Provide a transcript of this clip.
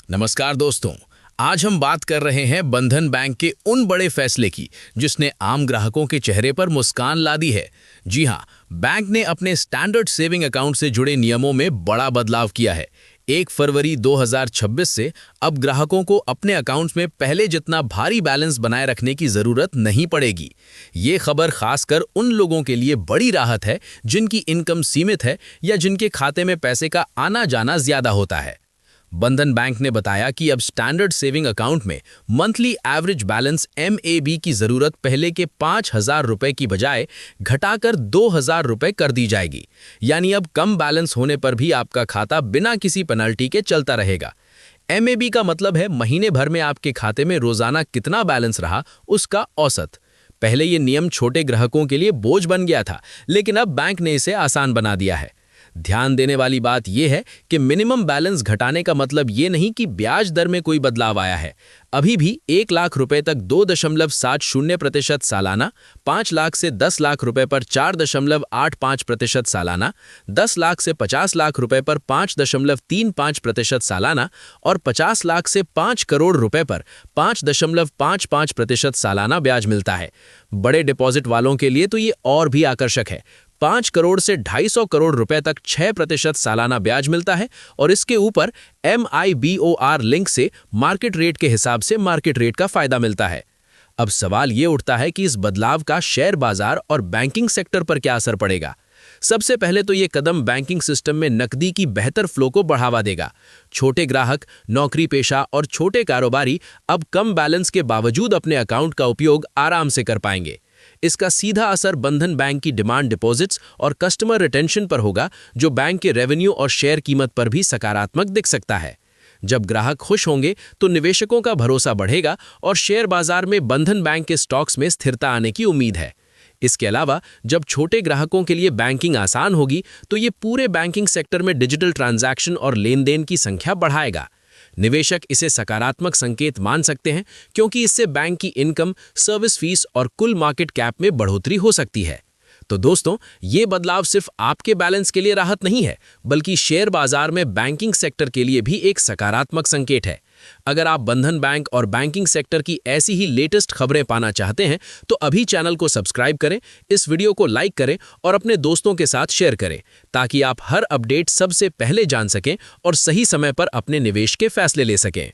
नमस्कार दोस्तों। आज हम बात कर रहे हैं बंधन बैंक के उन बड़े फैसले की जिसने आम ग्राहकों के चेहरे पर मुस्कान ला दी है। जी हां, बैंक ने अपने स्टैंडर्ड सेविंग अकाउंट से जुड़े नियमों में बड़ा बदलाव किया है। 1 फरवरी 2026 से अब ग्राहकों को अपने अकाउंट्स में पहले जितना भारी बैलेंस बनाए रखने की जरूरत नहीं पड़ेगी। ये खबर खासकर उन लोगों के लिए बड़ी राहत है जिनकी इनकम सीमित है या जिनके खाते में पैसे का आना जाना ज्यादा होता है। बंधन बैंक ने बताया कि अब स्टैंडर्ड सेविंग अकाउंट में मंथली एवरेज बैलेंस MAB की जरूरत पहले के 5,000 रुपए की बजाय घटाकर 2,000 रुपए कर दी जाएगी। यानी अब कम बैलेंस होने पर भी आपका खाता बिना किसी पेनल्टी के चलता रहेगा। MAB का मतलब है महीने भर में आपके खाते में रोजाना कितना बैलेंस रहा उसका औसत। पहले ये नियम छोटे ग्राहकों के लिए बोझ बन गया था, लेकिन अब बैंक ने इसे आसान बना दिया है। ध्यान देने वाली बात यह है कि मिनिमम बैलेंस घटाने का मतलब ये नहीं कि ब्याज दर में कोई बदलाव आया है। अभी भी 1 लाख रुपए तक 2.70% सालाना, 5 लाख से 10 लाख रुपए पर 4.85% सालाना, 10 लाख से 50 लाख रुपए पर 5.35% सालाना और 50 लाख से 5 करोड़ रुपए पर 5.55% सालाना ब्याज मिलता है। बड़े डिपॉजिट वालों के लिए तो ये और भी आकर्षक है। 5 करोड़ से 250 करोड़ रुपए तक 6% सालाना ब्याज मिलता है और इसके ऊपर MIBOR लिंक से मार्केट रेट के हिसाब से मार्केट रेट का फायदा मिलता है। अब सवाल ये उठता है कि इस बदलाव का शेयर बाजार और बैंकिंग सेक्टर पर क्या असर पड़ेगा। सबसे पहले तो ये कदम बैंकिंग सिस्टम में नकदी की बेहतर फ्लो को बढ़ावा देगा। छोटे ग्राहक, नौकरी पेशा और छोटे कारोबारी अब कम बैलेंस के बावजूद अपने अकाउंट का उपयोग आराम से कर पाएंगे। इसका सीधा असर बंधन बैंक की डिमांड डिपॉजिट्स और कस्टमर रिटेंशन पर होगा, जो बैंक के रेवेन्यू और शेयर कीमत पर भी सकारात्मक दिख सकता है। जब ग्राहक खुश होंगे तो निवेशकों का भरोसा बढ़ेगा और शेयर बाजार में बंधन बैंक के स्टॉक्स में स्थिरता आने की उम्मीद है। इसके अलावा जब छोटे ग्राहकों के लिए बैंकिंग आसान होगी तो ये पूरे बैंकिंग सेक्टर में डिजिटल ट्रांजैक्शन और लेन देन की संख्या बढ़ाएगा। निवेशक इसे सकारात्मक संकेत मान सकते हैं क्योंकि इससे बैंक की इनकम, सर्विस फीस और कुल मार्केट कैप में बढ़ोतरी हो सकती है। तो दोस्तों, ये बदलाव सिर्फ आपके बैलेंस के लिए राहत नहीं है, बल्कि शेयर बाजार में बैंकिंग सेक्टर के लिए भी एक सकारात्मक संकेत है। अगर आप बंधन बैंक और बैंकिंग सेक्टर की ऐसी ही लेटेस्ट खबरें पाना चाहते हैं तो अभी चैनल को सब्सक्राइब करें, इस वीडियो को लाइक करें और अपने दोस्तों के साथ शेयर करें ताकि आप हर अपडेट सबसे पहले जान सकें और सही समय पर अपने निवेश के फैसले ले सकें।